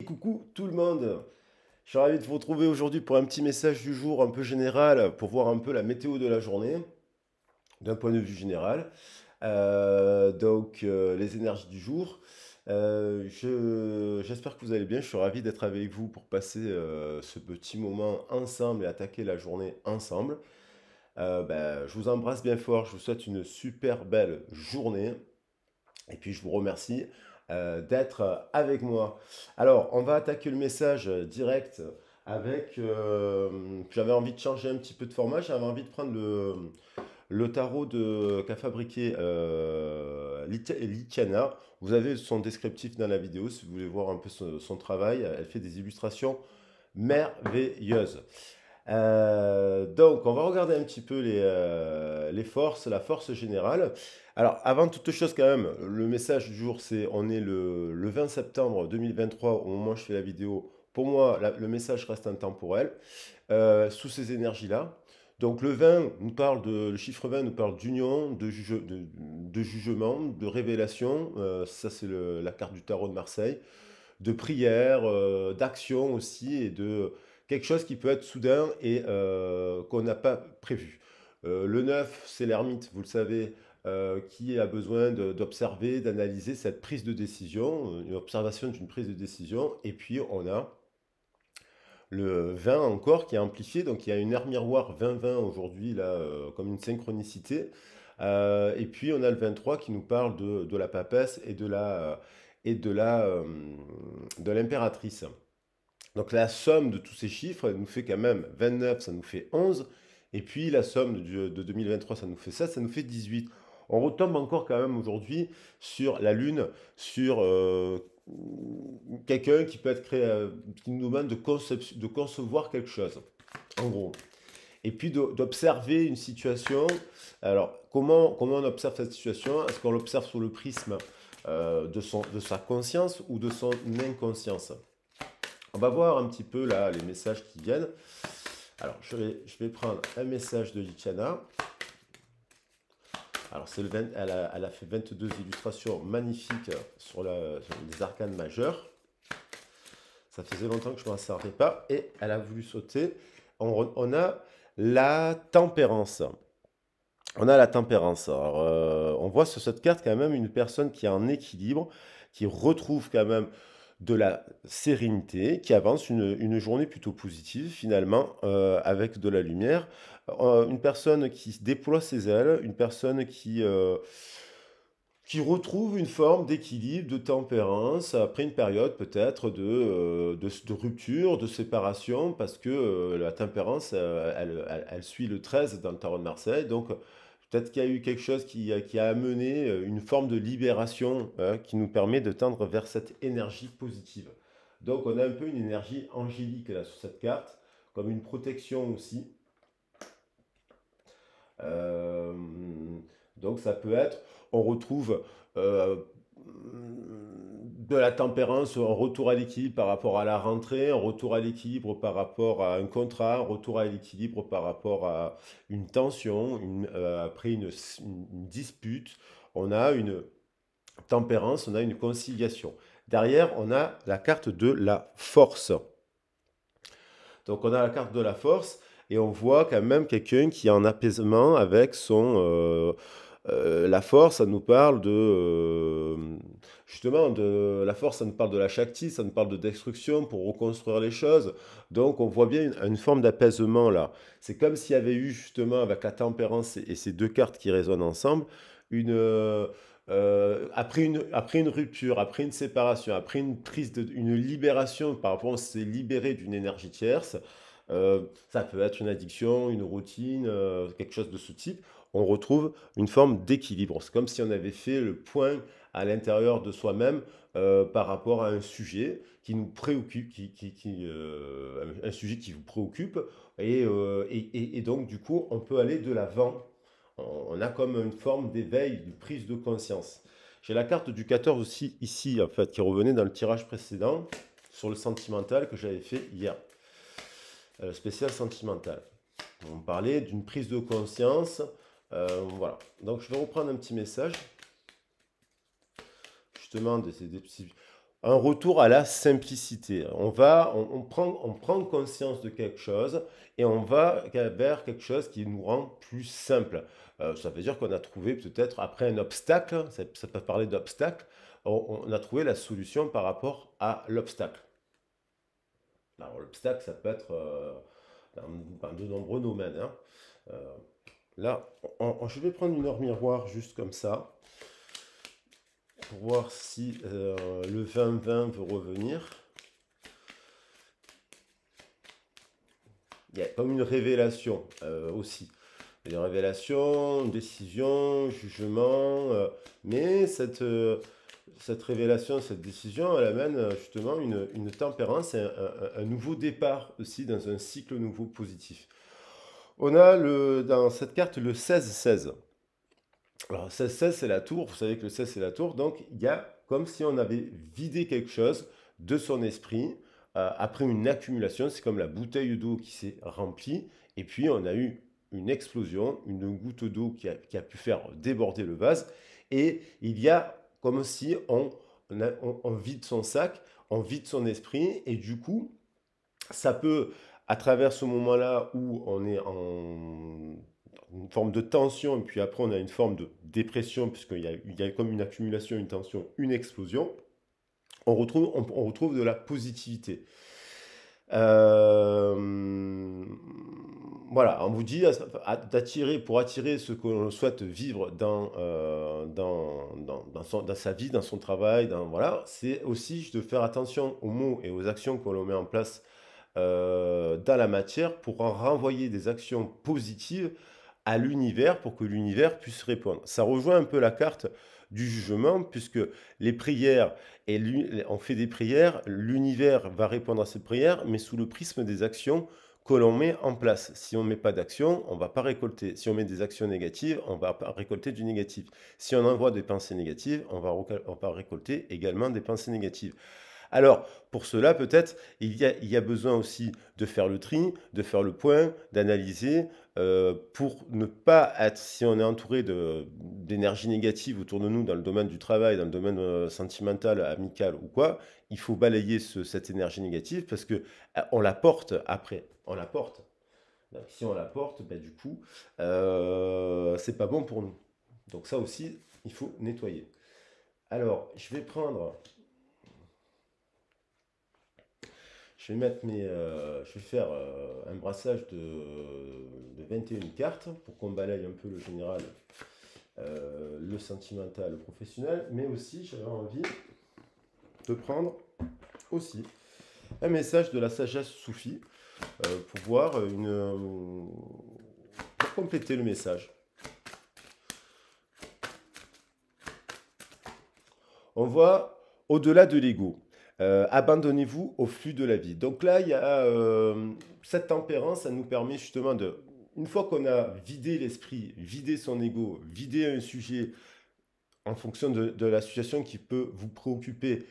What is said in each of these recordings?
Coucou tout le monde, je suis ravi de vous retrouver aujourd'hui pour un petit message du jour un peu général pour voir un peu la météo de la journée d'un point de vue général. Les énergies du jour. J'espère que vous allez bien, je suis ravi d'être avec vous pour passer ce petit moment ensemble et attaquer la journée ensemble. Je vous embrasse bien fort, je vous souhaite une super belle journée. Et puis je vous remercie d'être avec moi. Alors, on va attaquer le message direct avec... j'avais envie de changer un petit peu de format, j'avais envie de prendre le tarot qu'a fabriqué Litiana. Vous avez son descriptif dans la vidéo si vous voulez voir un peu son travail. Elle fait des illustrations merveilleuses. On va regarder un petit peu les forces, la force générale. Alors, avant toute chose, quand même, le message du jour, c'est on est le 20 septembre 2023 au moment où je fais la vidéo. Pour moi, le message reste intemporel sous ces énergies-là. Donc, le chiffre 20 nous parle d'union, de jugement, de révélation. Ça, c'est la carte du tarot de Marseille, de prière, d'action aussi, et de quelque chose qui peut être soudain et qu'on n'a pas prévu. Le 9, c'est l'ermite, vous le savez, qui a besoin d'observer, d'analyser cette prise de décision, une observation d'une prise de décision. Et puis on a le 20 encore qui est amplifié, donc il y a une ère miroir 20-20 aujourd'hui, là, comme une synchronicité. Et puis on a le 23 qui nous parle de la papesse et de l'impératrice. Donc la somme de tous ces chiffres, elle nous fait quand même 29, ça nous fait 11. Et puis la somme de 2023, ça nous fait ça nous fait 18. On retombe encore quand même aujourd'hui sur la Lune, sur quelqu'un qui peut être créé, qui nous demande de concevoir quelque chose, en gros. Et puis d'observer une situation. Alors, comment on observe cette situation? Est-ce qu'on l'observe sous le prisme de sa conscience ou de son inconscience? On va voir un petit peu là les messages qui viennent. Alors, je vais prendre un message de Litiana. Alors, elle a fait 22 illustrations magnifiques sur les arcanes majeurs. Ça faisait longtemps que je ne m'en servais pas. Et elle a voulu sauter. On a la tempérance. On a la tempérance. Alors, on voit sur cette carte quand même une personne qui est en équilibre, qui retrouve quand même de la sérénité, qui avance une journée plutôt positive finalement, avec de la lumière. Une personne qui déploie ses ailes, une personne qui retrouve une forme d'équilibre, de tempérance, après une période peut-être de rupture, de séparation, parce que la tempérance, elle suit le 13 dans le tarot de Marseille, donc peut-être qu'il y a eu quelque chose qui a amené une forme de libération, hein, qui nous permet de tendre vers cette énergie positive. Donc on a un peu une énergie angélique là sur cette carte, comme une protection aussi. Euh, donc ça peut être, on retrouve euh, de la tempérance, un retour à l'équilibre par rapport à la rentrée, un retour à l'équilibre par rapport à un contrat, un retour à l'équilibre par rapport à une tension, après une dispute. On a une tempérance, on a une conciliation. Derrière, on a la carte de la force. Donc on a la carte de la force et on voit quand même quelqu'un qui est en apaisement avec la force, ça nous parle justement de la force, ça nous parle de la Shakti, ça nous parle de destruction pour reconstruire les choses. Donc on voit bien une forme d'apaisement là. C'est comme s'il y avait eu justement avec la tempérance et ces deux cartes qui résonnent ensemble, après une rupture, après une séparation, après une libération, par rapport, on s'est libéré d'une énergie tierce. Ça peut être une addiction, une routine, quelque chose de ce type. On retrouve une forme d'équilibre. C'est comme si on avait fait le point à l'intérieur de soi-même par rapport à un sujet qui nous préoccupe, un sujet qui vous préoccupe, et donc du coup on peut aller de l'avant. On a comme une forme d'éveil, de prise de conscience. J'ai la carte du 14 aussi ici, en fait, qui revenait dans le tirage précédent sur le sentimental que j'avais fait hier. Spécial sentimental. On parlait d'une prise de conscience. Voilà. Donc je vais reprendre un petit message. Justement, un retour à la simplicité. On prend conscience de quelque chose et on va vers quelque chose qui nous rend plus simple. Ça veut dire qu'on a trouvé peut-être après un obstacle, ça peut parler d'obstacle, on a trouvé la solution par rapport à l'obstacle. Alors l'obstacle, ça peut être dans de nombreux domaines, hein. Euh, Là, je vais prendre une heure miroir juste comme ça pour voir si le 20-20 veut revenir. Il y a comme une révélation aussi. Une révélation, une décision, jugement. Mais cette révélation, cette décision, elle amène justement une tempérance et un nouveau départ aussi dans un cycle nouveau positif. On a dans cette carte le 16-16. Alors 16-16, c'est la tour. Vous savez que le 16, c'est la tour. Donc il y a comme si on avait vidé quelque chose de son esprit après une accumulation. C'est comme la bouteille d'eau qui s'est remplie. Et puis on a eu une explosion, une goutte d'eau qui a pu faire déborder le vase. Et il y a comme si on vide son sac, on vide son esprit. Et du coup, ça peut, à travers ce moment-là où on est en une forme de tension, et puis après on a une forme de dépression, puisqu'il y a comme une accumulation, une tension, une explosion, on retrouve de la positivité. Euh, voilà, on vous dit pour attirer ce que l'on souhaite vivre dans sa vie, dans son travail, voilà, c'est aussi de faire attention aux mots et aux actions que l'on met en place dans la matière pour en renvoyer des actions positives à l'univers pour que l'univers puisse répondre. Ça rejoint un peu la carte du jugement puisque les prières, on fait des prières, l'univers va répondre à ces prières, mais sous le prisme des actions que l'on met en place. Si on ne met pas d'action, on ne va pas récolter. Si on met des actions négatives, on va récolter du négatif. Si on envoie des pensées négatives, on va récolter également des pensées négatives. Alors, pour cela, peut-être, il y a besoin aussi de faire le tri, de faire le point, d'analyser, pour ne pas être, si on est entouré d'énergie négative autour de nous dans le domaine du travail, dans le domaine sentimental, amical ou quoi, il faut balayer cette énergie négative parce que on la porte après, on la porte. Donc, si on la porte, ben, du coup, c'est pas bon pour nous. Donc ça aussi, il faut nettoyer. Alors, je vais faire un brassage de 21 cartes pour qu'on balaye un peu le général, le sentimental, le professionnel, mais aussi j'avais envie de prendre aussi un message de la sagesse soufie pour voir pour compléter le message. On voit au-delà de l'ego. Abandonnez-vous au flux de la vie. Donc là, il y a cette tempérance, ça nous permet justement une fois qu'on a vidé l'esprit, vidé son ego, vidé un sujet en fonction de la situation qui peut vous préoccuper.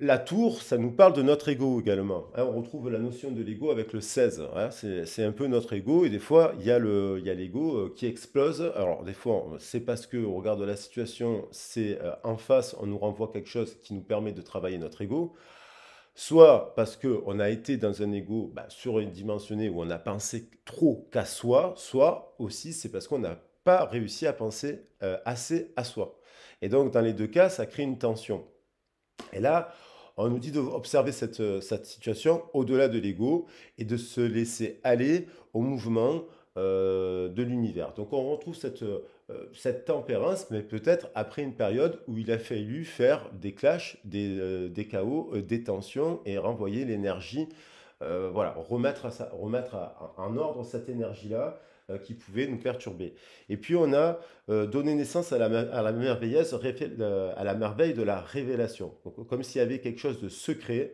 La tour, ça nous parle de notre ego également, hein. On retrouve la notion de l'ego avec le 16, hein. C'est un peu notre ego et des fois, il y a l'ego qui explose. Alors des fois, c'est parce qu'au regard de la situation, c'est en face, on nous renvoie quelque chose qui nous permet de travailler notre ego. Soit parce qu'on a été dans un ego surdimensionné où on a pensé trop qu'à soi, soit aussi c'est parce qu'on n'a pas réussi à penser assez à soi. Et donc dans les deux cas, ça crée une tension. Et là, on nous dit d'observer cette situation au-delà de l'ego et de se laisser aller au mouvement de l'univers. Donc on retrouve cette tempérance, mais peut-être après une période où il a fallu faire des clashs, des chaos, des tensions et renvoyer l'énergie, voilà, en ordre cette énergie-là qui pouvait nous perturber. Et puis on a donné naissance à à la à la merveille de la révélation. Donc, comme s'il y avait quelque chose de secret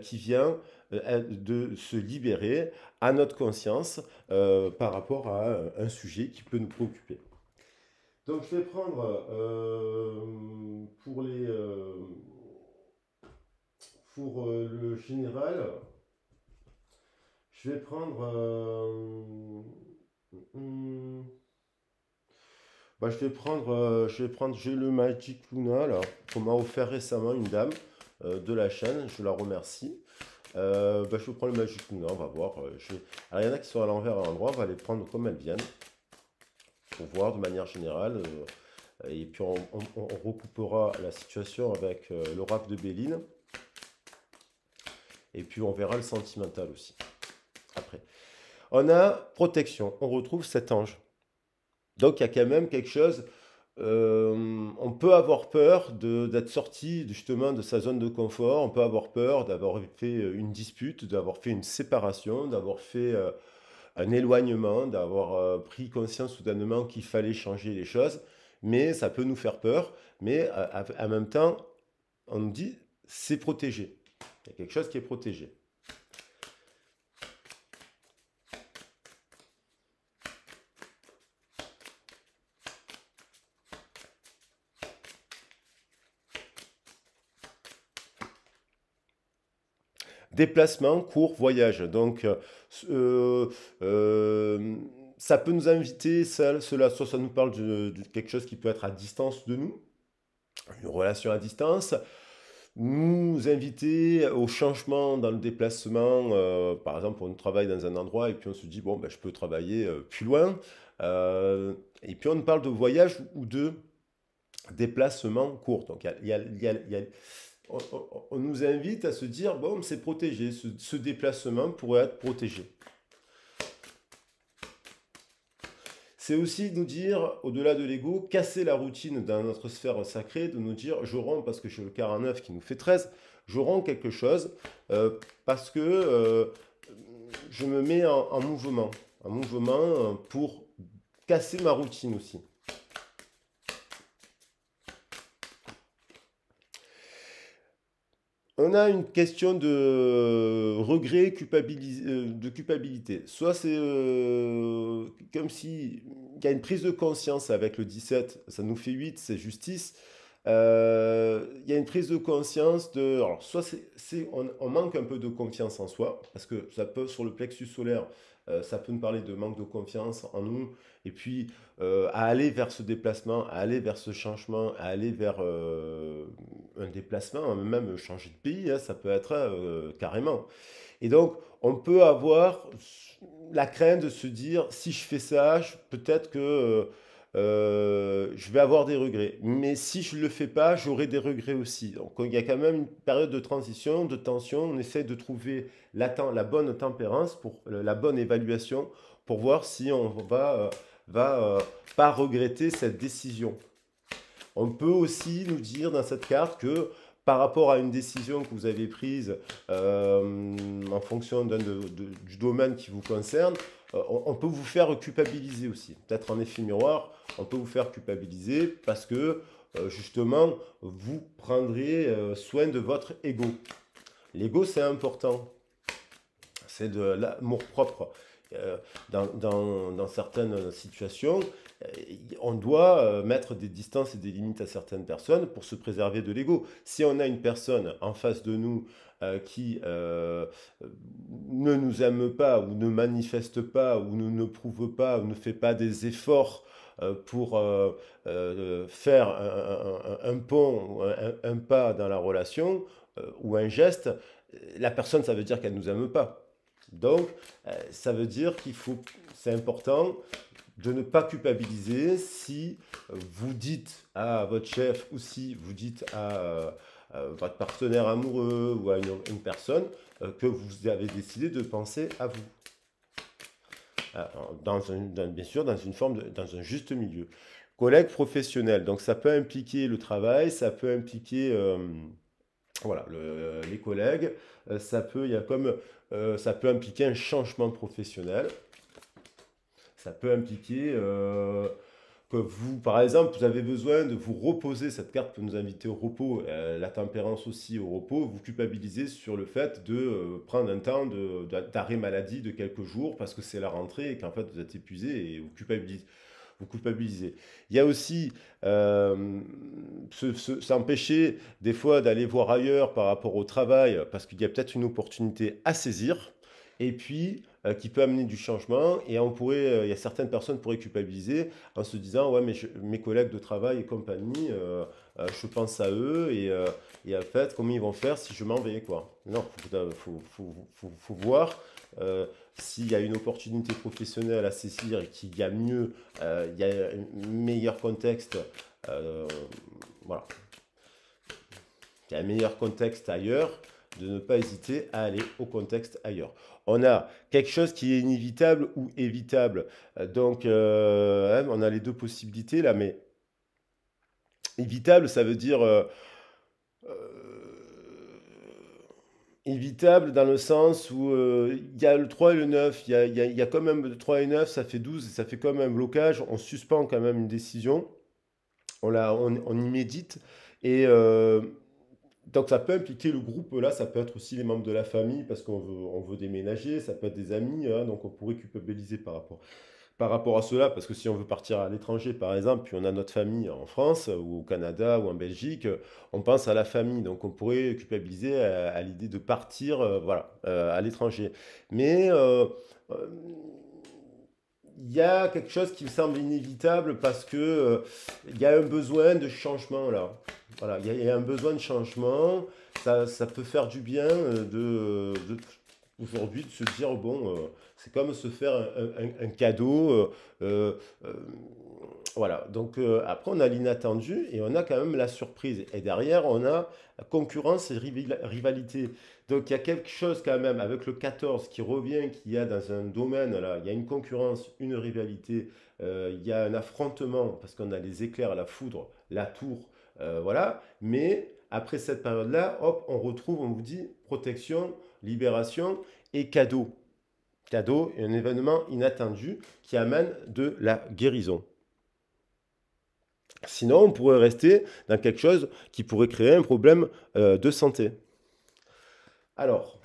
qui vient de se libérer à notre conscience par rapport à un sujet qui peut nous préoccuper. Donc je vais prendre pour le général, je vais prendre hum, je vais prendre, j'ai le Magic Luna là, qu'on m'a offert récemment une dame. de la chaîne. Je la remercie. Je prends le Magic Luna, on va voir. Alors, il y en a qui sont à l'envers et à l'endroit, on va les prendre comme elles viennent pour voir de manière générale. Et puis, on recoupera la situation avec l'oracle de Béline. Et puis, on verra le sentimental aussi, après. On a protection, on retrouve cet ange. Donc, il y a quand même quelque chose. On peut avoir peur d'être sorti justement de sa zone de confort, on peut avoir peur d'avoir fait une dispute, d'avoir fait une séparation, d'avoir fait un éloignement, d'avoir pris conscience soudainement qu'il fallait changer les choses, mais ça peut nous faire peur, mais en même temps, on nous dit c'est protégé. Il y a quelque chose qui est protégé. Déplacement, court, voyage. Donc, euh, euh, ça peut nous inviter, cela, soit ça nous parle de quelque chose qui peut être à distance de nous, une relation à distance, nous inviter au changement dans le déplacement, par exemple, on travaille dans un endroit et puis on se dit, bon, ben, je peux travailler plus loin. Et puis on parle de voyage ou de déplacement court. Donc on nous invite à se dire, bon, c'est protégé, ce déplacement pourrait être protégé. C'est aussi nous dire, au-delà de l'ego, casser la routine dans notre sphère sacrée, de nous dire, je romps parce que j'ai le 49 qui nous fait 13, je romps quelque chose parce que je me mets en mouvement, pour casser ma routine aussi. On a une question de regret, de culpabilité. Soit c'est comme si il y a une prise de conscience avec le 17, ça nous fait 8, c'est justice. Il y a une prise de conscience de... Alors, soit on manque un peu de confiance en soi, parce que ça peut, sur le plexus solaire, ça peut nous parler de manque de confiance en nous, et puis à aller vers ce déplacement, à aller vers ce changement, à aller vers un déplacement, hein, même changer de pays, hein, ça peut être carrément. Et donc, on peut avoir la crainte de se dire, si je fais ça, peut-être que je vais avoir des regrets. Mais si je ne le fais pas, j'aurai des regrets aussi. Donc, il y a quand même une période de transition, de tension. On essaie de trouver la bonne tempérance, pour la bonne évaluation, pour voir si on va pas regretter cette décision. On peut aussi nous dire dans cette carte que par rapport à une décision que vous avez prise en fonction du domaine qui vous concerne, on peut vous faire culpabiliser aussi. Peut-être en effet miroir, on peut vous faire culpabiliser parce que justement, vous prendrez soin de votre ego. L'ego, c'est important. C'est de l'amour propre. Dans certaines situations, on doit mettre des distances et des limites à certaines personnes pour se préserver de l'ego. Si on a une personne en face de nous qui ne nous aime pas ou ne manifeste pas ou ne prouve pas ou ne fait pas des efforts pour faire un pont ou un pas dans la relation ou un geste, la personne, ça veut dire qu'elle ne nous aime pas. Donc, ça veut dire c'est important de ne pas culpabiliser si vous dites à votre chef ou si vous dites à votre partenaire amoureux ou à une personne que vous avez décidé de penser à vous. Bien sûr, dans un juste milieu. Collègue professionnel, donc ça peut impliquer le travail, ça peut impliquer voilà, les collègues, ça peut impliquer un changement professionnel. Ça peut impliquer que vous, par exemple, vous avez besoin de vous reposer. Cette carte peut nous inviter au repos, la tempérance aussi au repos. Vous culpabilisez sur le fait de prendre un temps d'arrêt maladie de quelques jours parce que c'est la rentrée et qu'en fait vous êtes épuisé et vous culpabilisez. Il y a aussi s'empêcher des fois d'aller voir ailleurs par rapport au travail parce qu'il y a peut-être une opportunité à saisir. et puis qui peut amener du changement. Et on pourrait, il y a certaines personnes pourraient culpabiliser en se disant, ouais, mais mes collègues de travail et compagnie, je pense à eux et en fait, comment ils vont faire si je m'en vais, quoi. Non, faut voir s'il y a une opportunité professionnelle à saisir et qu'il y a mieux, il y a un meilleur contexte, euh, voilà, il y a un meilleur contexte ailleurs, de ne pas hésiter à aller au contexte ailleurs. On a quelque chose qui est inévitable ou évitable. Donc, on a les deux possibilités là, mais évitable, ça veut dire évitable dans le sens où il y a le 3 et le 9, il y a quand même le 3 et 9, ça fait 12, et ça fait quand même un blocage, on suspend quand même une décision, on y médite, et donc ça peut impliquer le groupe, là, ça peut être aussi les membres de la famille, parce on veut déménager, ça peut être des amis, hein, donc on pourrait culpabiliser par rapport à cela, parce que si on veut partir à l'étranger, par exemple, puis on a notre famille en France, ou au Canada, ou en Belgique, on pense à la famille, donc on pourrait culpabiliser à l'idée de partir, voilà, à l'étranger. Mais euh, il y a quelque chose qui me semble inévitable parce que il y a un besoin de changement là. Voilà, il y a un besoin de changement. Ça peut faire du bien aujourd'hui de se dire bon, c'est comme se faire un cadeau. Euh, euh, voilà. Donc après on a l'inattendu et on a quand même la surprise. Et derrière on a la concurrence et rivalité. Donc il y a quelque chose quand même avec le 14 qui revient, qu'il y a dans un domaine, là, il y a une concurrence, une rivalité, il y a un affrontement, parce qu'on a les éclairs, la foudre, la tour, voilà. Mais après cette période-là, hop, on retrouve, on vous dit, protection, libération et cadeau. Cadeau, un événement inattendu qui amène de la guérison. Sinon, on pourrait rester dans quelque chose qui pourrait créer un problème de santé. Alors,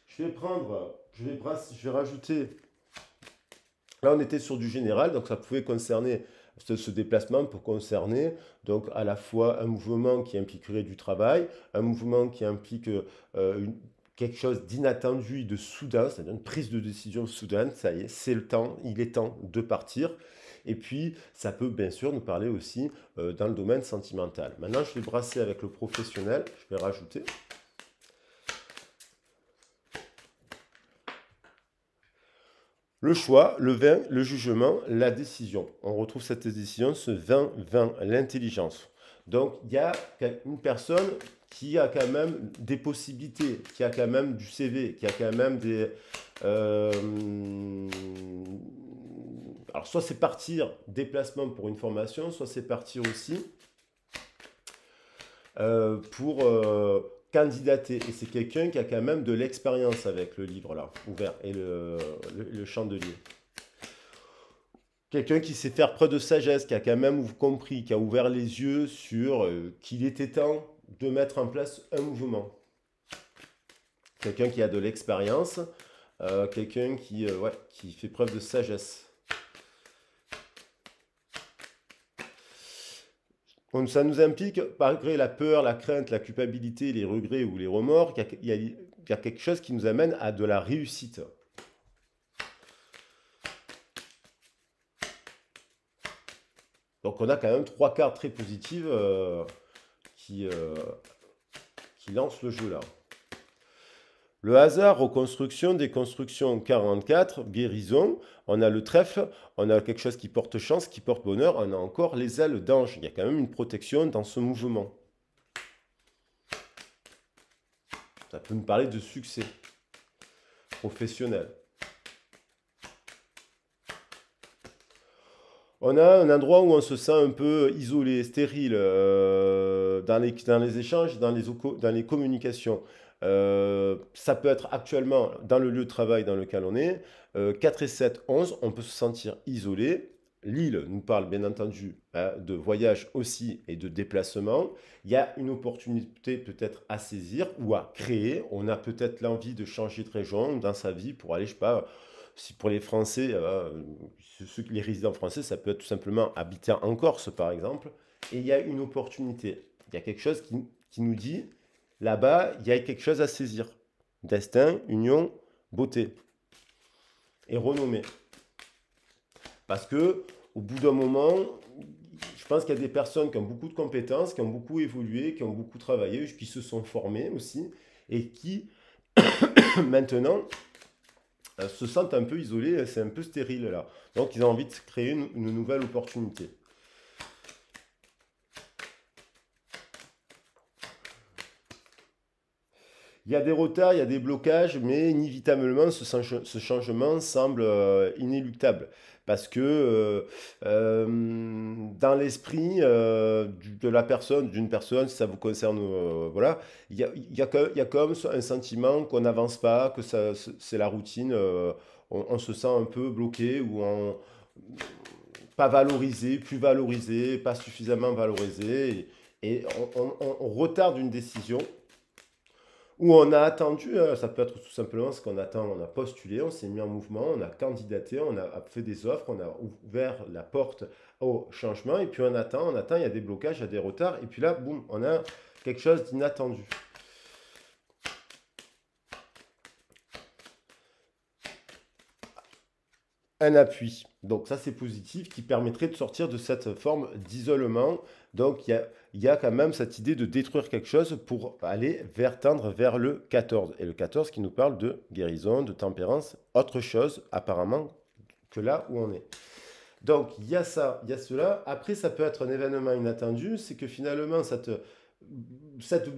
je vais rajouter. Là, on était sur du général, donc ça pouvait concerner ce déplacement pour concerner donc à la fois un mouvement qui impliquerait du travail, un mouvement qui implique quelque chose d'inattendu, de soudain, c'est-à-dire une prise de décision soudaine. Ça y est, c'est le temps, il est temps de partir. Et puis, ça peut bien sûr nous parler aussi dans le domaine sentimental. Maintenant, je vais brasser avec le professionnel. Je vais rajouter. Le choix, le vin, le jugement, la décision. On retrouve cette décision, ce vin, l'intelligence. Donc, il y a une personne qui a quand même des possibilités, qui a quand même du CV, qui a quand même des... euh, alors, soit c'est partir déplacement pour une formation, soit c'est partir aussi pour candidater. Et c'est quelqu'un qui a quand même de l'expérience avec le livre là, ouvert, et le chandelier. Quelqu'un qui sait faire preuve de sagesse, qui a quand même compris, qui a ouvert les yeux sur qu'il était temps de mettre en place un mouvement. Quelqu'un qui a de l'expérience, quelqu'un ouais, qui fait preuve de sagesse. Ça nous implique, malgré la peur, la crainte, la culpabilité, les regrets ou les remords, qu'il y a quelque chose qui nous amène à de la réussite. Donc on a quand même trois cartes très positives qui, euh, qui lancent le jeu là. Le hasard, reconstruction, déconstruction, 44, guérison. On a le trèfle, on a quelque chose qui porte chance, qui porte bonheur. On a encore les ailes d'ange. Il y a quand même une protection dans ce mouvement. Ça peut nous parler de succès professionnel. On a un endroit où on se sent un peu isolé, stérile, dans les échanges, dans les communications. Ça peut être actuellement dans le lieu de travail dans lequel on est. 4 et 7, 11, on peut se sentir isolé. L'île nous parle bien entendu hein, de voyage aussi et de déplacement. Il y a une opportunité peut-être à saisir ou à créer. On a peut-être l'envie de changer de région dans sa vie pour aller, je sais pas, si pour les Français, les résidents français, ça peut être tout simplement habiter en Corse, par exemple. Et il y a une opportunité. Il y a quelque chose qui nous dit, là-bas, il y a quelque chose à saisir. destin, union, beauté et renommée. Parce que au bout d'un moment, je pense qu'il y a des personnes qui ont beaucoup de compétences, qui ont beaucoup évolué, qui ont beaucoup travaillé, qui se sont formées aussi, et qui maintenant se sentent un peu isolés, c'est un peu stérile là. Donc ils ont envie de créer une nouvelle opportunité. Il y a des retards, il y a des blocages, mais inévitablement, ce changement semble inéluctable. Parce que dans l'esprit de la personne, d'une personne, si ça vous concerne, voilà, il y a comme un sentiment qu'on n'avance pas, que c'est la routine, on se sent un peu bloqué ou pas valorisé, plus valorisé, pas suffisamment valorisé, et on retarde une décision où on a attendu, ça peut être tout simplement ce qu'on attend, on a postulé, on s'est mis en mouvement, on a candidaté, on a fait des offres, on a ouvert la porte au changement, et puis on attend, il y a des blocages, il y a des retards, et puis là, boum, on a quelque chose d'inattendu. Un appui. Donc ça, c'est positif, qui permettrait de sortir de cette forme d'isolement. Donc il y a quand même cette idée de détruire quelque chose pour aller tendre vers le 14. Et le 14 qui nous parle de guérison, de tempérance, autre chose apparemment que là où on est. Donc il y a ça, il y a cela. Après, ça peut être un événement inattendu, c'est que finalement, cette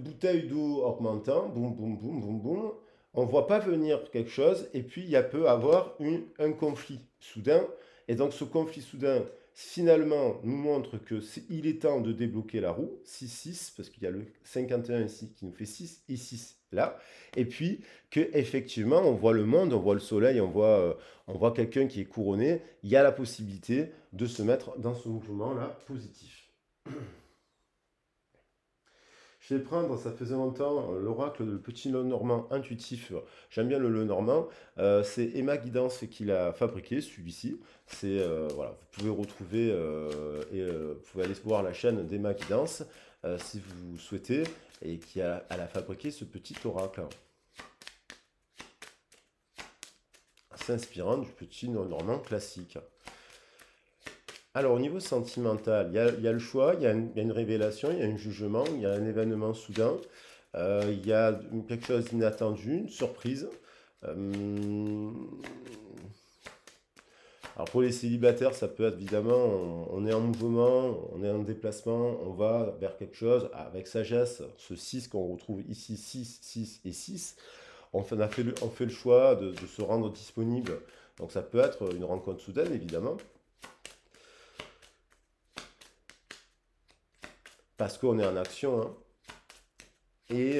bouteille d'eau augmentant, boum, boum, boum, boum, boum, on ne voit pas venir quelque chose, et puis il y a peut avoir un conflit soudain. Et donc ce conflit soudain, finalement, nous montre que il est temps de débloquer la roue, 6-6, parce qu'il y a le 51 ici qui nous fait 6 et 6 là. Et puis que effectivement, on voit le monde, on voit le soleil, on voit quelqu'un qui est couronné. Il y a la possibilité de se mettre dans ce mouvement-là positif. Je vais prendre, ça faisait longtemps, l'oracle de petit Lenormand intuitif. J'aime bien le Lenormand. C'est Emma Guidance qui l'a fabriqué, celui-ci. C'est voilà, vous pouvez retrouver vous pouvez aller voir la chaîne d'Emma Guidance si vous souhaitez, et elle a fabriqué ce petit oracle. S'inspirant du petit Lenormand classique. Alors, au niveau sentimental, il y a le choix, il y a une révélation, il y a un jugement, il y a un événement soudain, il y a quelque chose d'inattendu, une surprise. Euh, alors, pour les célibataires, ça peut être évidemment, on est en mouvement, on est en déplacement, on va vers quelque chose avec sagesse. Ce 6 qu'on retrouve ici, 6, 6 et 6, on fait le choix de se rendre disponible. Donc, ça peut être une rencontre soudaine, évidemment. Parce qu'on est en action, hein. Et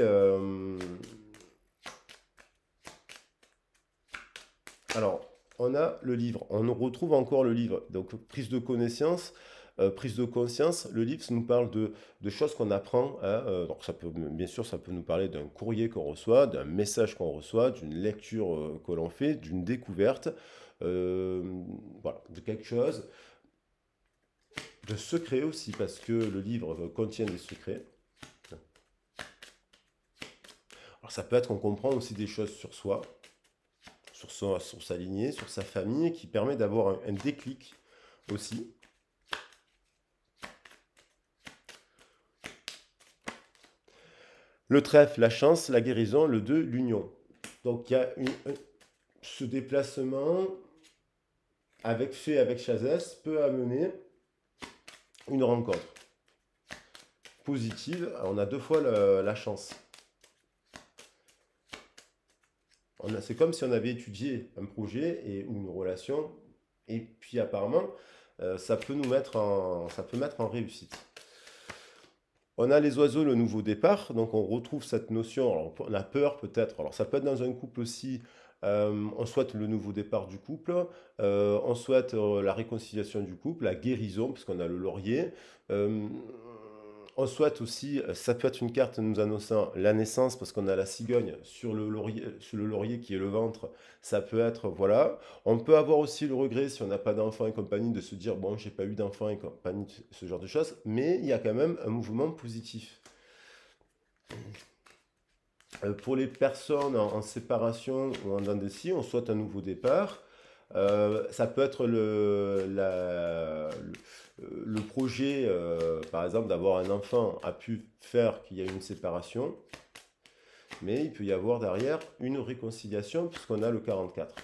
alors, on a le livre, on retrouve encore le livre. Donc, prise de conscience, le livre nous parle de choses qu'on apprend, hein. Donc, bien sûr, ça peut nous parler d'un courrier qu'on reçoit, d'un message qu'on reçoit, d'une lecture que l'on fait, d'une découverte, euh, voilà, de quelque chose, de secret aussi, parce que le livre contient des secrets. Alors, ça peut être qu'on comprend aussi des choses sur soi, sur sa lignée, sur sa famille, qui permet d'avoir un déclic aussi. Le trèfle, la chance, la guérison, le 2, l'union. Donc il y a ce déplacement fait avec Chazès peut amener une rencontre positive. On a deux fois la chance. C'est comme si on avait étudié un projet ou une relation, et puis apparemment, ça peut mettre en réussite. On a les oiseaux, le nouveau départ, donc on retrouve cette notion, alors on a peur peut-être, alors ça peut être dans un couple aussi, on souhaite le nouveau départ du couple, on souhaite la réconciliation du couple, la guérison, puisqu'on a le laurier, euh, on souhaite aussi, ça peut être une carte nous annonçant la naissance, parce qu'on a la cigogne sur le laurier qui est le ventre, ça peut être, voilà. On peut avoir aussi le regret, si on n'a pas d'enfant et compagnie, de se dire, bon, j'ai pas eu d'enfant et compagnie, ce genre de choses, mais il y a quand même un mouvement positif. Pour les personnes en séparation ou en dents de scie, on souhaite un nouveau départ. Ça peut être le projet, par exemple, d'avoir un enfant a pu faire qu'il y a eu une séparation, mais il peut y avoir derrière une réconciliation puisqu'on a le 44.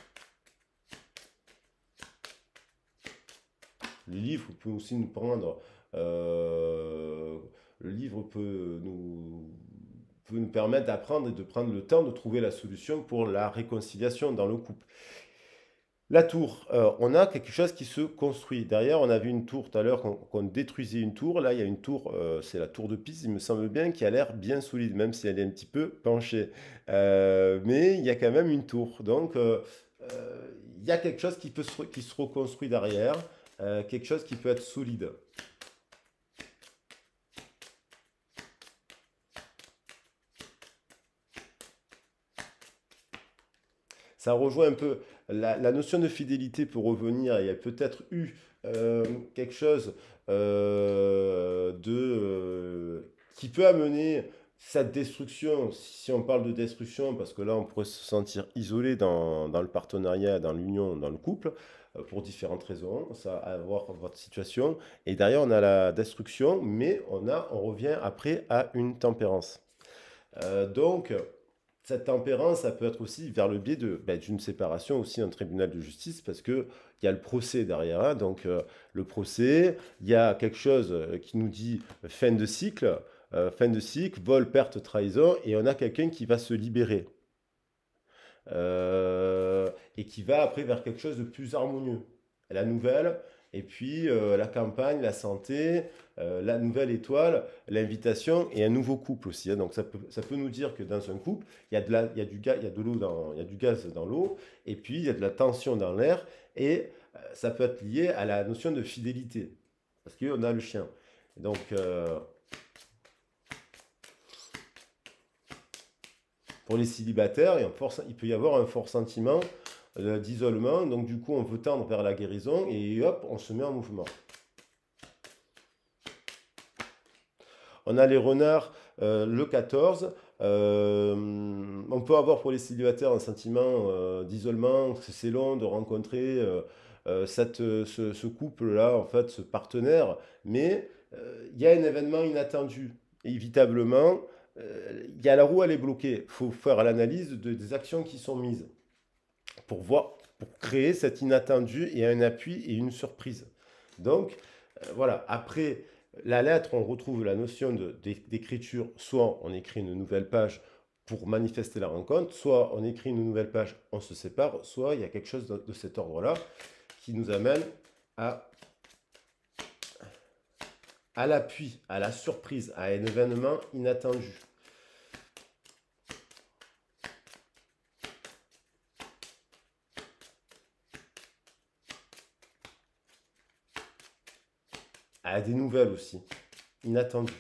Le livre peut aussi nous prendre, euh, le livre peut nous permettre d'apprendre et de prendre le temps de trouver la solution pour la réconciliation dans le couple. La tour, on a quelque chose qui se construit. Derrière, on a vu une tour tout à l'heure, qu'on détruisait une tour. Là, il y a une tour, c'est la tour de Pise, il me semble bien, qui a l'air bien solide, même si elle est un petit peu penchée. Mais il y a quand même une tour. Donc, il y a quelque chose qui se reconstruit derrière, quelque chose qui peut être solide. Ça rejoint un peu la notion de fidélité peut revenir. Il y a peut-être eu quelque chose qui peut amener cette destruction, si on parle de destruction, parce que là on pourrait se sentir isolé dans le partenariat, dans l'union, dans le couple, pour différentes raisons, ça à voir votre situation. Et derrière on a la destruction, mais on revient après à une tempérance. Donc, cette tempérance, ça peut être aussi vers le biais d'une séparation aussi en tribunal de justice, parce que il y a le procès derrière, hein. Donc, le procès, il y a quelque chose qui nous dit fin de cycle, vol, perte, trahison, et on a quelqu'un qui va se libérer et qui va après vers quelque chose de plus harmonieux. La nouvelle, et puis la campagne, la santé, la nouvelle étoile, l'invitation et un nouveau couple aussi, hein. Donc ça peut nous dire que dans un couple, il y a il y a de l'eau il y a du gaz dans l'eau, et puis il y a de la tension dans l'air, et ça peut être lié à la notion de fidélité, parce qu'on a le chien. Donc, pour les célibataires, il peut y avoir un fort sentiment d'isolement. Donc du coup, on veut tendre vers la guérison et hop, on se met en mouvement. On a les renards le 14. On peut avoir pour les célibataires un sentiment d'isolement, que c'est long de rencontrer ce couple-là, en fait, ce partenaire. Mais il y a un événement inattendu. Évitablement, il y a la roue, elle est bloquée. Il faut faire l'analyse des actions qui sont mises pour créer cet inattendu et un appui et une surprise. Donc, voilà, après la lettre, on retrouve la notion d'écriture, soit on écrit une nouvelle page pour manifester la rencontre, soit on écrit une nouvelle page, on se sépare, soit il y a quelque chose de cet ordre-là qui nous amène à, à l'appui, à la surprise, à un événement inattendu. À des nouvelles aussi, inattendues.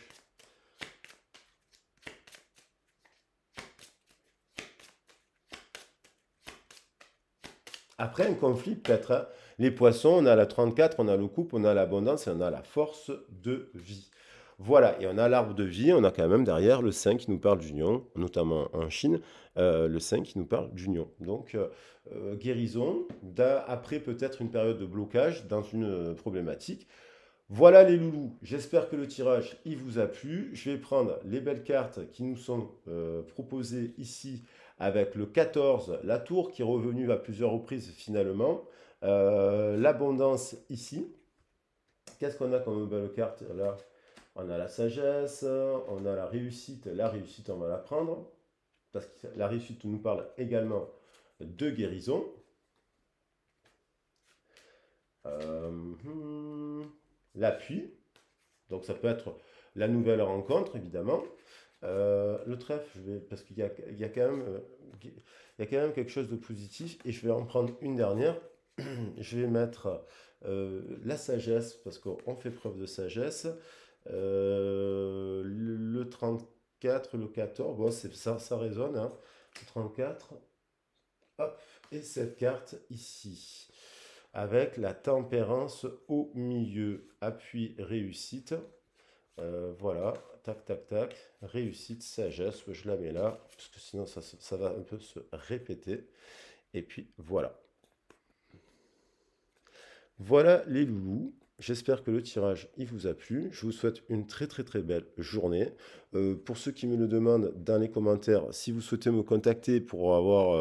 Après un conflit, peut-être, hein, les poissons, on a la 34, on a le couple, on a l'abondance et on a la force de vie. Voilà, et on a l'arbre de vie, on a quand même derrière le 5 qui nous parle d'union, notamment en Chine, le 5 qui nous parle d'union. Donc, guérison, après peut-être une période de blocage dans une problématique. Voilà les loulous, j'espère que le tirage il vous a plu. Je vais prendre les belles cartes qui nous sont proposées ici avec le 14, la tour qui est revenue à plusieurs reprises finalement, l'abondance ici. Qu'est-ce qu'on a comme belle carte là? On a la sagesse, on a la réussite on va la prendre, parce que la réussite nous parle également de guérison. L'appui, donc ça peut être la nouvelle rencontre évidemment. Le trèfle, parce qu'il y a quand même, il y a quand même quelque chose de positif et je vais en prendre une dernière. Je vais mettre la sagesse parce qu'on fait preuve de sagesse. Le 34, le 14, bon, ça résonne, hein. Le 34, hop, et cette carte ici avec la tempérance au milieu, appui, réussite. Voilà, tac, tac, tac, réussite, sagesse, je la mets là, parce que sinon ça va un peu se répéter. Et puis voilà. Voilà les loulous. J'espère que le tirage il vous a plu. Je vous souhaite une très très très belle journée. Pour ceux qui me le demandent dans les commentaires, si vous souhaitez me contacter pour avoir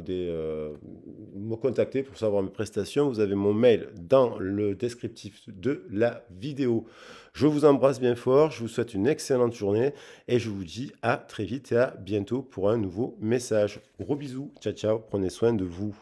me contacter pour savoir mes prestations, vous avez mon mail dans le descriptif de la vidéo. Je vous embrasse bien fort, je vous souhaite une excellente journée et je vous dis à très vite et à bientôt pour un nouveau message. Gros bisous, ciao ciao, prenez soin de vous.